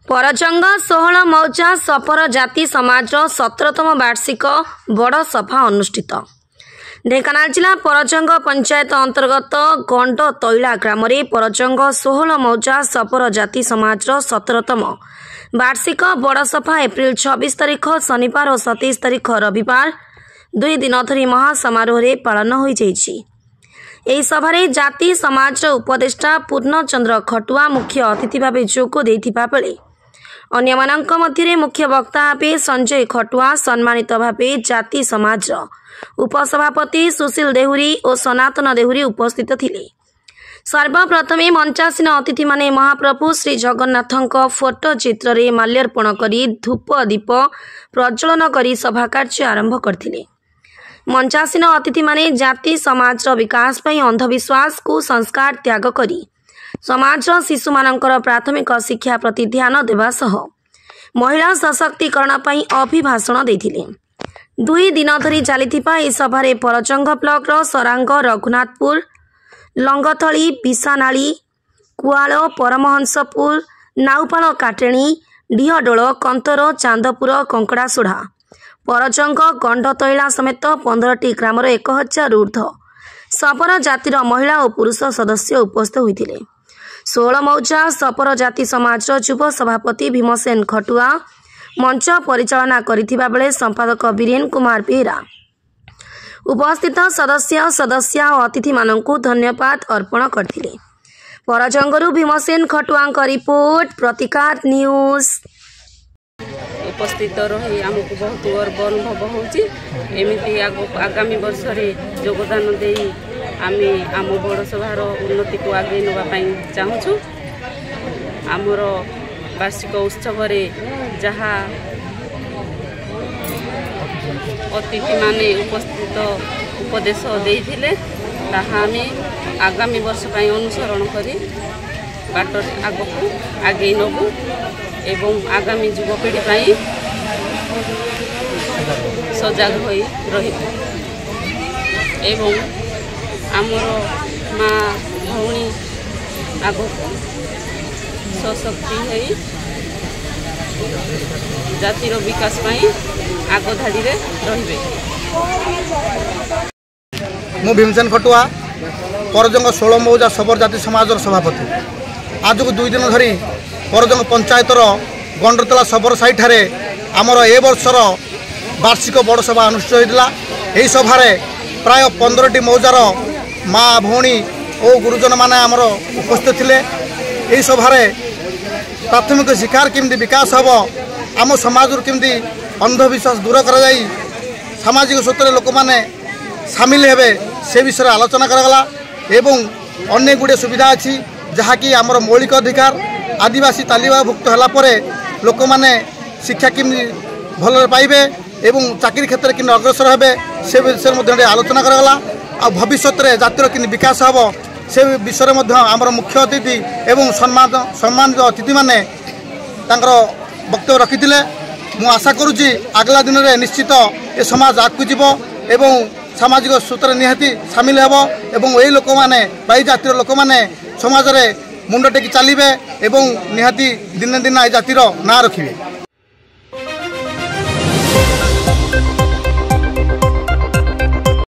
परजंग 16 मौजा सपर जाति समाज 17तम वार्षिक बड़ सभा अनुष्ठित। ढेंकानाल जिला परजंग पंचायत अंतर्गत गंड तैला ग्राम परजंग 16 मौजा सपर जाति समाज 17तम वार्षिक बड़ सभा एप्रिल 26 तारिख शनिवार और 27 तारिख रविवार 2 दिन धरी महासमारोह पालन हो जाइछि। एही सभारे जाति समाज उपदेष्टा पूर्णचंद्र खटुआ मुख्य अतिथि भाव जोग देथिबा बेले अन्यमानंक मध्य मुख्य वक्ता भावे संजय खटुआ, सम्मानित भावे जाति समाज उपसभापति सुशील देहुरी और सनातन देहुरी उपस्थित थिले। सर्वप्रथमे मंचासीन अतिथि माने महाप्रभु श्री जगन्नाथक फोटो चित्र रे माल्यार्पण करी धूप दीप प्रज्वलन करी सभा कार्य आरंभ करथिले। मंचासीन अतिथि माने जाति समाज विकास पई अंधविश्वास को संस्कार त्याग करी समाज शिशु मानकर प्राथमिक शिक्षा प्रति ध्यान देवा सह महिला सशक्तिकरण पई अभिभाषण देथिले। 2 दिन धरी चलिथिबा ए सभारे परजंग ब्लॉक रो सरांग, रघुनाथपुर, लंगथली, बिसानाली, कुआल, परमहंसपुर, नाउपाल काटेणी, डिहडोल, कंतर, चांदपुर, कंकड़ासुढ़ा, परजंग, गंड तैला समेत 15टी ग्राम 1000 ऊर्ध्व सपर जातिर महिला और पुरुष सदस्य उपस्थित होइथिले। 16 मौजा सपर जाति समाज युव सभापति भीमसेन खटुआ मंच परिचालना करिथिबा बेले संपादक वीरेन कुमार बेहरा उपस्थित सदस्य और अतिथि माननकु धन्यवाद अर्पण करथिले। परजंगरु भीमसेन खटुआंक रिपोर्ट, प्रतिकार न्यूज। उपस्थित रही आमको बहुत गर्व अनुभव होची। एमिति आगामी वर्ष रे योगदान देई आमे आम बड़ सभार उन्नति को आगे नवा चाहूँ। आमर वार्षिक उत्सव रे जहा अतिथि माने उपस्थित उपदेश देइथिले ताहा आमे आगामी वर्ष पई अनुसरण करी बाट आगको आगे नबु एवं आगामी युवपीढ़ी पई सजग होई रहिबु एवं आमर माँ भौणी आगको सशक्ति होई जातिर विकास पई आग धाड़ी रे रहिबे। मु भीमसेन खटुआ परजंग 16 मौजा सबर जाति समाज सभापति। आज को 2 दिन धरी परजंग पंचायतर गंडतला सबर साइट ठारे आमर ए वर्षर वार्षिक बड़ सभा अनुष्ठित होता। यही सभारे प्राय 15टी मौजार माँ भौणी और गुरुजन माने आमर उपस्थित थिले। यही सभारे प्राथमिक शिक्षार केमती विकास हम आम समाज केमती अंधविश्वास दूर कर सामाजिक क्षेत्र लोक मैंने सामिल हेबे से विषय आलोचना करागला एवं अनेक गुड़े सुविधा अच्छी जहाँकि आमर मौलिक अधिकार आदिवासी तालिकाभुक्त होगापर लोक मैंने शिक्षा केमती भल पाइबे एवं चाकरी क्षेत्र में अग्रसर हेबे से विषय आलोचना करागला। आ भविष्य में जातिर कि विकास हम से विषय में आमर मुख्य अतिथि एवं सम्मानित अतिथि माने वक्तव्य रखिथिले। मु आशा करुच्ची आगला दिन में निश्चित ए समाज आगू जीव एवं सामाजिक सूत्र निहाती सामिल हेब एवं यही लोक मैंने बाई जातिर लोक मैंने समाज में मुंड टेकी चलिए एवं निहाती दिन दिन ए जातिर ना रखिए।